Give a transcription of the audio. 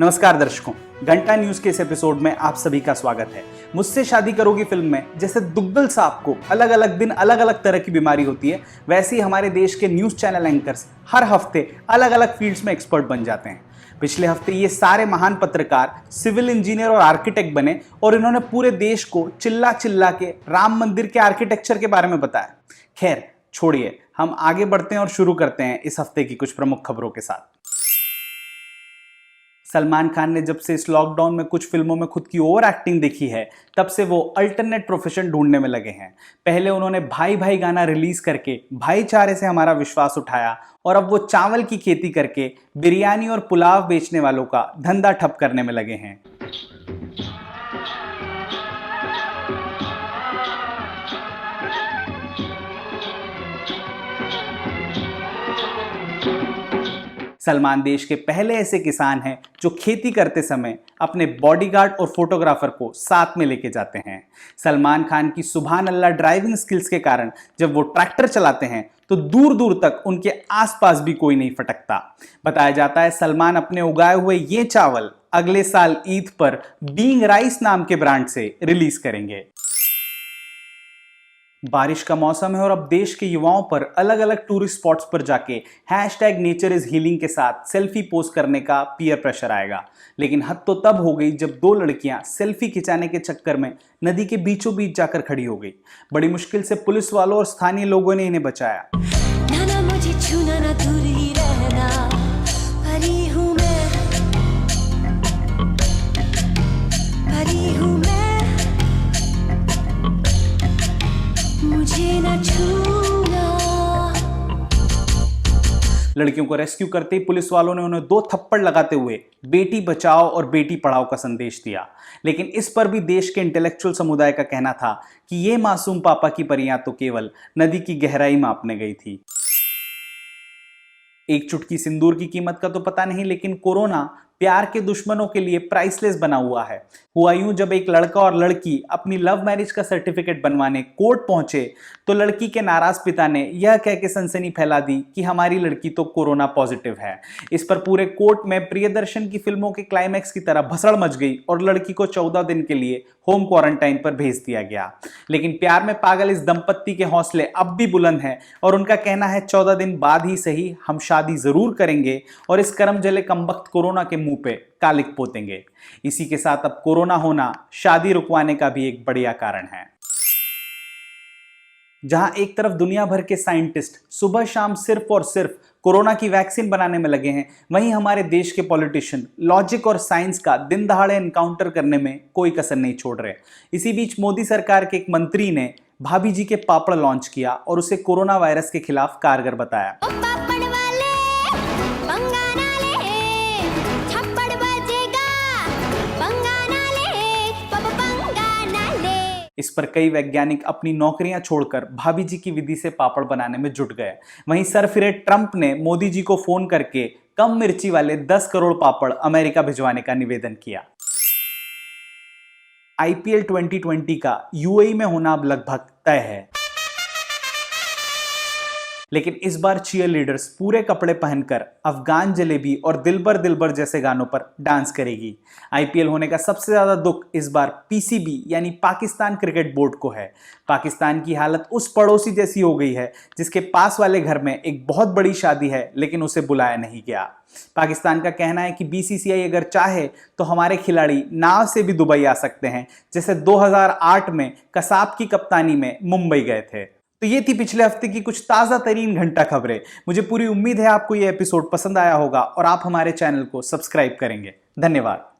नमस्कार दर्शकों, घंटा न्यूज के इस एपिसोड में आप सभी का स्वागत है। मुझसे शादी करोगी फिल्म में जैसे दुग्गल साहब को अलग अलग दिन अलग अलग तरह की बीमारी होती है, वैसे ही हमारे देश के न्यूज चैनल एंकर्स हर हफ्ते अलग अलग फील्ड्स में एक्सपर्ट बन जाते हैं। पिछले हफ्ते ये सारे महान पत्रकार सिविल इंजीनियर और आर्किटेक्ट बने और इन्होंने पूरे देश को चिल्ला चिल्ला के राम मंदिर के आर्किटेक्चर के बारे में बताया। खैर छोड़िए, हम आगे बढ़ते हैं और शुरू करते हैं इस हफ्ते की कुछ प्रमुख खबरों के साथ। सलमान खान ने जब से इस लॉकडाउन में कुछ फिल्मों में खुद की ओवर एक्टिंग देखी है, तब से वो अल्टरनेट प्रोफेशन ढूंढने में लगे हैं। पहले उन्होंने भाई भाई गाना रिलीज करके भाईचारे से हमारा विश्वास उठाया और अब वो चावल की खेती करके बिरयानी और पुलाव बेचने वालों का धंधा ठप करने में लगे हैं। सलमान देश के पहले ऐसे किसान हैं जो खेती करते समय अपने बॉडीगार्ड और फोटोग्राफर को साथ में लेके जाते हैं। सलमान खान की सुभान अल्लाह ड्राइविंग स्किल्स के कारण जब वो ट्रैक्टर चलाते हैं तो दूर दूर तक उनके आसपास भी कोई नहीं फटकता। बताया जाता है सलमान अपने उगाए हुए ये चावल अगले साल ईद पर बीइंग राइस नाम के ब्रांड से रिलीज करेंगे। बारिश का मौसम है और अब देश के युवाओं पर अलग अलग टूरिस्ट स्पॉट्स पर जाके #नेचर इज हीलिंग के साथ सेल्फी पोस्ट करने का पीयर प्रेशर आएगा। लेकिन हद तो तब हो गई जब दो लड़कियां सेल्फी खिंचाने के चक्कर में नदी के बीचों बीच जाकर खड़ी हो गई। बड़ी मुश्किल से पुलिस वालों और स्थानीय लोगों ने इन्हें बचाया। ना मुझे छूना ना दूर ही रहना, परी हूँ मैं, परी हूँ मैं, मुझे ना छूना। लड़कियों को रेस्क्यू करते ही पुलिस वालों ने उन्हें 2 थप्पड़ लगाते हुए बेटी बचाओ और बेटी पढ़ाओ का संदेश दिया। लेकिन इस पर भी देश के इंटेलेक्चुअल समुदाय का कहना था कि ये मासूम पापा की परियां तो केवल नदी की गहराई मापने गई थी। एक चुटकी सिंदूर की कीमत का तो पता नहीं, लेकिन कोरोना प्यार के दुश्मनों के लिए प्राइसलेस बना हुआ है। हुआ यूं, जब एक लड़का और लड़की अपनी लव मैरिज का सर्टिफिकेट बनवाने कोर्ट पहुंचे तो लड़की के नाराज पिता ने यह कह के सनसनी फैला दी कि हमारी लड़की तो कोरोना पॉजिटिव है। इस पर पूरे कोर्ट में प्रियदर्शन की फिल्मों के क्लाइमैक्स की तरह भसड़ मच गई और लड़की को 14 दिन के लिए होम क्वारंटाइन पर भेज दिया गया। लेकिन प्यार में पागल इस दंपत्ति के हौसले अब भी बुलंद हैं और उनका कहना है 14 दिन बाद ही सही हम शादी जरूर करेंगे और इस करम जले कमबख्त कोरोना के मुंह पे कालिक पोतेंगे। इसी के साथ अब कोरोना होना शादी रुकवाने का भी एक बढ़िया कारण है। जहां एक तरफ दुनिया भर के साइंटिस्ट सुबह शाम सिर्फ और सिर्फ कोरोना की वैक्सीन बनाने में लगे हैं, वहीं हमारे देश के पॉलिटिशियन लॉजिक और साइंस का दिन दहाड़े एनकाउंटर करने में कोई कसर नहीं छोड़ रहे। इसी बीच मोदी सरकार के एक मंत्री ने भाभी जी के पापड़ लॉन्च किया और उसे कोरोना वायरस के खिलाफ कारगर बताया। इस पर कई वैज्ञानिक अपनी नौकरियां छोड़कर भाभी जी की विधि से पापड़ बनाने में जुट गए। वहीं सरफिरे ट्रंप ने मोदी जी को फोन करके कम मिर्ची वाले 10 करोड़ पापड़ अमेरिका भिजवाने का निवेदन किया। IPL 2020 का UAE में होना अब लगभग तय है, लेकिन इस बार चीयर लीडर्स पूरे कपड़े पहनकर अफगान जलेबी और दिलबर दिलबर जैसे गानों पर डांस करेगी। IPL होने का सबसे ज्यादा दुख इस बार PCB यानी पाकिस्तान क्रिकेट बोर्ड को है। पाकिस्तान की हालत उस पड़ोसी जैसी हो गई है जिसके पास वाले घर में एक बहुत बड़ी शादी है लेकिन उसे बुलाया नहीं गया। पाकिस्तान का कहना है कि BCCI अगर चाहे तो हमारे खिलाड़ी नाव से भी दुबई आ सकते हैं, जैसे 2008 में कसाब की कप्तानी में मुंबई गए थे। तो ये थी पिछले हफ्ते की कुछ ताज़ा तरीन घंटा खबरें। मुझे पूरी उम्मीद है आपको ये एपिसोड पसंद आया होगा और आप हमारे चैनल को सब्सक्राइब करेंगे। धन्यवाद।